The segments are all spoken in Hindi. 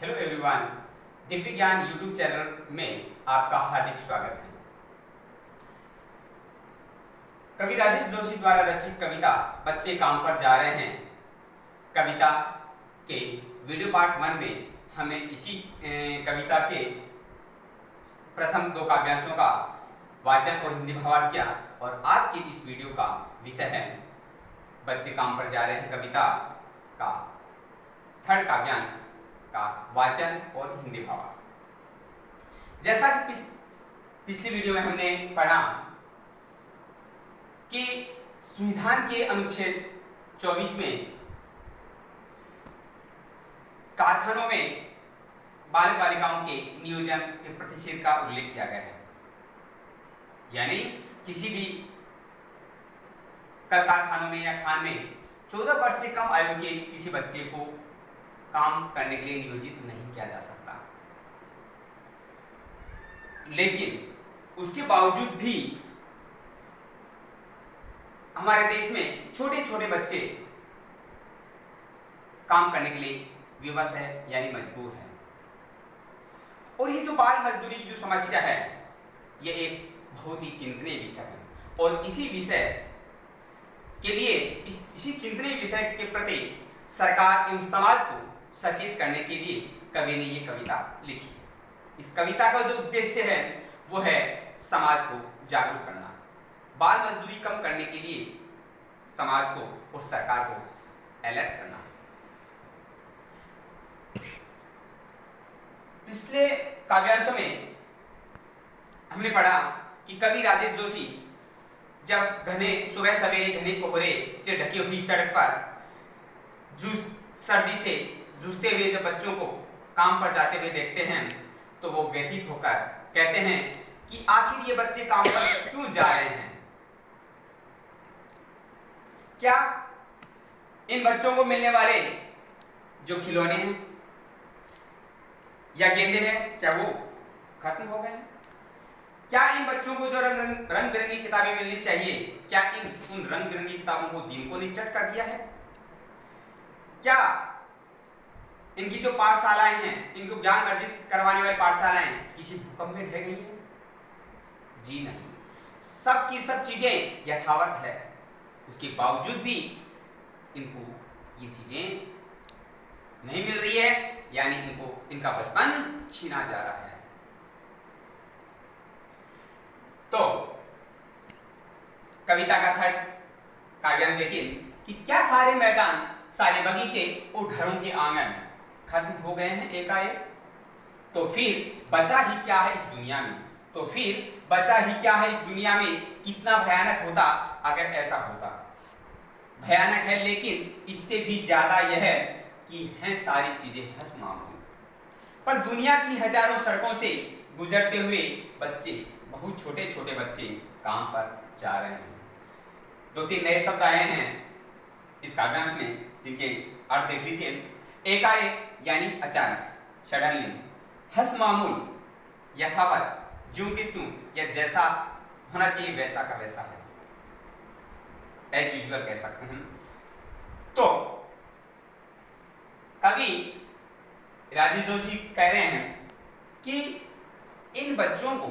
हेलो एवरीवन, दिव्य ज्ञान यूट्यूब चैनल में आपका हार्दिक स्वागत है। कवि राजेश जोशी द्वारा रचित कविता बच्चे काम पर जा रहे हैं कविता के वीडियो पार्ट 1 में हमने इसी कविता के प्रथम 2 काव्यांशों का वाचन और हिंदी भावार्थ किया और आज की इस वीडियो का विषय है बच्चे काम पर जा रहे हैं कविता का थर्ड काव्यांश का वाचन और हिंदी भावार्थ। जैसा कि पिछली वीडियो में हमने पढ़ा कि संविधान के अनुच्छेद 24 में कारखानों में बाल बालिकाओं के नियोजन के प्रतिषेध का उल्लेख किया गया है। यानी किसी भी कल कारखानों में या खान में 14 वर्ष से कम आयु के किसी बच्चे को काम करने के लिए नियोजित नहीं किया जा सकता। लेकिन उसके बावजूद भी हमारे देश में छोटे छोटे बच्चे काम करने के लिए विवश है यानी मजबूर है। और ये जो बाल मजदूरी की जो समस्या है ये एक बहुत ही चिंतनीय विषय है और इसी विषय के लिए इसी चिंतनीय विषय के प्रति सरकार एवं समाज को सचेत करने के लिए कवि ने ये कविता लिखी है। इस कविता का जो उद्देश्य है वो है समाज को जागरूक करना, बाल मजदूरी कम करने के लिए समाज को और सरकार को अलर्ट करना। पिछले काव्यांश में हमने पढ़ा कि कवि राजेश जोशी जब घने सुबह सवेरे घने कोहरे से ढकी हुई सड़क पर सर्दी से जूझते हुए जब बच्चों को काम पर जाते हुए देखते हैं तो वो व्यथित होकर कहते हैं कि आखिर ये बच्चे काम पर क्यों जा रहे हैं। क्या इन बच्चों को मिलने वाले जो खिलौने हैं या गेंदे हैं क्या वो खत्म हो गए हैं? क्या इन बच्चों को जो रंग बिरंगी किताबें मिलनी चाहिए क्या उन रंग बिरंगी किताबों को दिन को निचट कर दिया है? क्या इनकी जो पाठशालाएं हैं, इनको ज्ञान अर्जित करवाने वाली पाठशालाएं किसी भूकंप में ढह गई है? जी नहीं, सब की सब चीजें यथावत है। उसके बावजूद भी इनको ये चीजें नहीं मिल रही है यानी इनको इनका बचपन छीना जा रहा है। तो कविता का थर्ड काव्यांश देखिए कि क्या सारे मैदान, सारे बगीचे और घरों के आंगन खत्म हो गए हैं एकाएक? तो फिर बचा ही क्या है इस दुनिया में? तो फिर बचा ही क्या है इस दुनिया में? कितना भयानक होता अगर ऐसा होता। भयानक है लेकिन इससे भी ज्यादा यह है कि हैं सारी चीजें हंस मामूल। पर दुनिया की हजारों सड़कों से गुजरते हुए बच्चे, बहुत छोटे छोटे बच्चे काम पर जा रहे हैं। 2-3 नए शब्द आए हैं इस काव्यांश में जिनके अर्थ देख लीजिए। एकाएक यानी अचानक, सडनली। हंस मामूल, यथावत, ज्यों कि त्यों या जैसा होना चाहिए वैसा का वैसा है, एज यूजुअल कह सकते हैं। तो कवि राजेश जोशी कह रहे हैं कि इन बच्चों को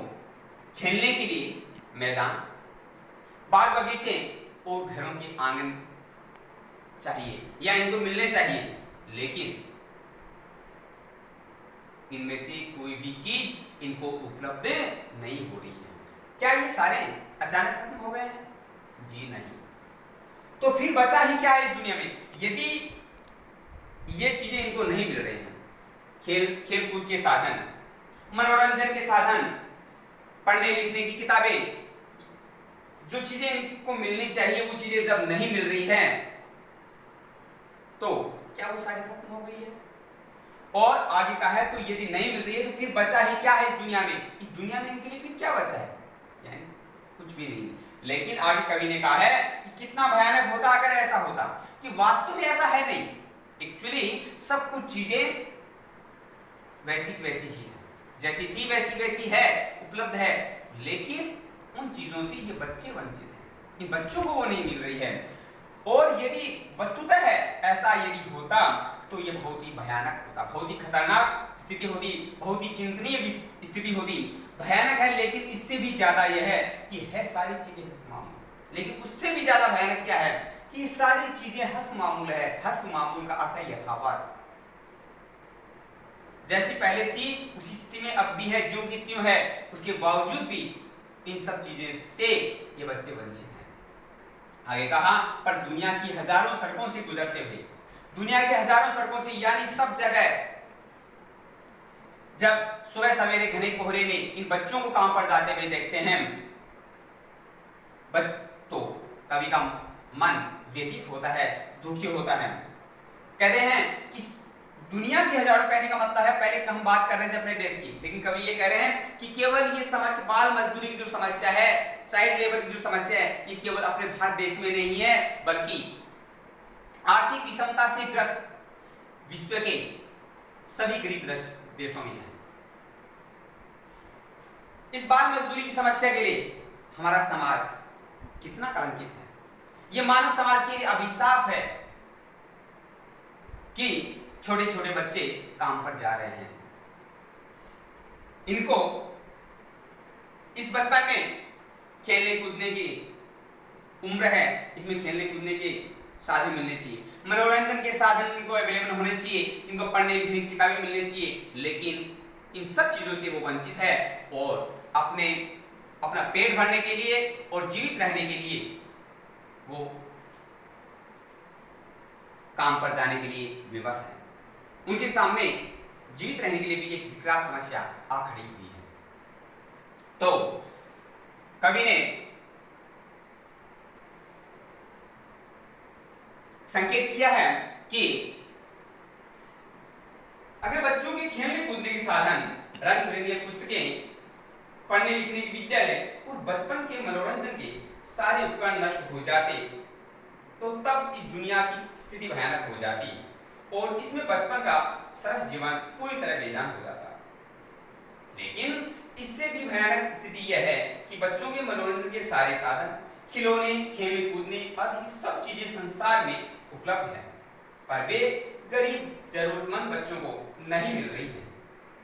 खेलने के लिए मैदान, बाग बगीचे और घरों के आंगन चाहिए या इनको मिलने चाहिए, लेकिन इनमें से कोई भी चीज इनको उपलब्ध नहीं हो रही है। क्या ये सारे अचानक खत्म हो गए हैं? जी नहीं। तो फिर बचा ही क्या है इस दुनिया में? यदि ये चीजें इनको नहीं मिल रही हैं, खेल कूद के साधन, मनोरंजन के साधन, पढ़ने लिखने की किताबें, जो चीजें इनको मिलनी चाहिए वो चीजें जब नहीं मिल रही हैं तो क्या वो सारी खत्म हो गई है? और आगे का है तो यदि नहीं मिल रही है तो फिर बचा ही क्या है इस दुनिया में? इस दुनिया में इनके लिए फिर क्या बचा है? यानी कुछ भी नहीं। लेकिन आगे कवि ने कहा है कि कितना भयानक होता अगर ऐसा होता, कि वास्तव में ऐसा है नहीं। एक्चुअली सब कुछ चीजें वैसी वैसी ही है, जैसी थी वैसी वैसी है, उपलब्ध है, लेकिन उन चीजों से ये बच्चे वंचित हैं। इन बच्चों को वो नहीं मिल रही है। और यदि वस्तुतः ऐसा यदि होता तो ये बहुत ही भयानक होता, बहुत ही खतरनाक स्थिति होती, बहुत ही चिंतनीय स्थिति होती। भयानक है, लेकिन इससे भी ज्यादा यह है कि है सारी चीजें हस्त मामूल, लेकिन उससे भी ज्यादा भयानक क्या है कि सारी चीजें हस्त मामूल है। हस्त मामूल का अर्थ है यथावत, जैसी पहले थी उसी स्थिति में अब भी है, जो कि त्यों है, उसके बावजूद भी इन सब चीजों से ये बच्चे वंचित हैं। आगे कहा, पर दुनिया की हजारों सड़कों से गुजरते हुए, दुनिया के हजारों सड़कों से यानी सब जगह, जब सुबह सवेरे घने कोहरे में इन बच्चों को काम पर जाते हुए देखते हैं, तो कभी का मन व्यथित होता है, दुखी होता है। कहते हैं कि दुनिया की हजारों, कहने का मतलब है, पहले हम बात कर रहे थे अपने देश की, लेकिन कभी ये कह रहे हैं कि केवल ये समस्या बाल मजदूरी की जो समस्या है, चाइल्ड लेबर की जो समस्या है, ये केवल अपने भारत देश में नहीं है, बल्कि आर्थिक विषमता से ग्रस्त विश्व के सभी गरीब देशों में है। इस बाल मजदूरी की समस्या के लिए हमारा समाज कितना कलंकित है। यह मानव समाज के लिए अभिशाप है कि छोटे छोटे बच्चे काम पर जा रहे हैं। इनको इस बचपन में खेलने कूदने की उम्र है, इसमें खेलने कूदने के साधन मिलने चाहिए, मनोरंजन के साधन इनको अवेलेबल होने चाहिए, इनको पढ़ने लिखने की किताबें मिलनी चाहिए, लेकिन इन सब चीजों से वो वंचित है और अपना पेट भरने के लिए और जीवित रहने के लिए वो काम पर जाने के लिए विवश है। उनके सामने जीवित रहने के लिए भी एक विकराल समस्या आ खड़ी हुई है। तो कवि ने संकेत किया है कि अगर बच्चों के खेलने कूदने के साधन, रंग बिरंगी पुस्तकें, पढ़ने लिखने के विद्यालय और बचपन के मनोरंजन के सारे उपकरण नष्ट हो जाते, तो तब इस दुनिया की स्थिति भयानक हो जाती और इसमें बचपन का सरस जीवन पूरी तरह बेजान हो जाता। लेकिन इससे भी भयानक स्थिति यह है कि बच्चों के मनोरंजन के सारे साधन, खिलौने, खेलने कूदने आदि सब चीजें संसार में उपलब्ध है, पर वे गरीब जरूरतमंद बच्चों को नहीं मिल रही हैं।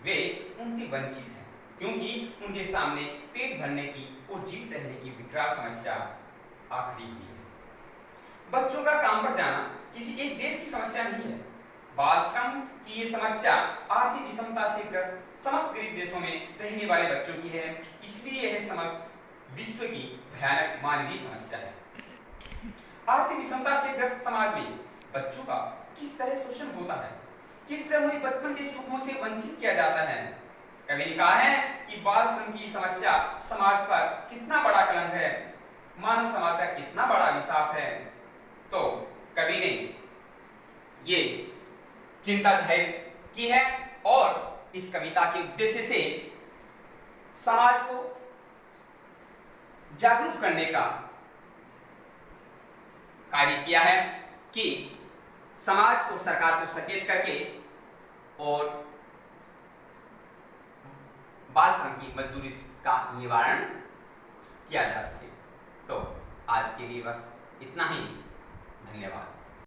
वे उनसे वंचित हैं क्योंकि उनके सामने पेट भरने की और जीवित रहने की विकराल समस्या आ खड़ी हुई है। बच्चों का काम पर जाना किसी एक देश की समस्या नहीं है। बाल श्रम की ये समस्या आर्थिक विषमता से ग्रस्त समस्त गरीब देशों में रहने वाले बच्चों की है, इसलिए यह समस्त विश्व की भयानक मानवीय समस्या है। आर्थिक विषमता से ग्रस्त समाज में बच्चों का किस तरह शोषण होता है, किस तरह उन्हें बचपन के सुखों से वंचित किया जाता है। कवि ने कहा है कि बाल श्रम की समस्या समाज पर कितना बड़ा कलंक है, मानव समाज का कितना बड़ा अभिशाप है। तो कवि ने ये चिंता जाहिर की है और इस कविता के उद्देश्य से समाज को जागरूक करने का कार्य किया है कि समाज और सरकार को सचेत करके और बाल श्रम की मजदूरी का निवारण किया जा सके। तो आज के लिए बस इतना ही। धन्यवाद।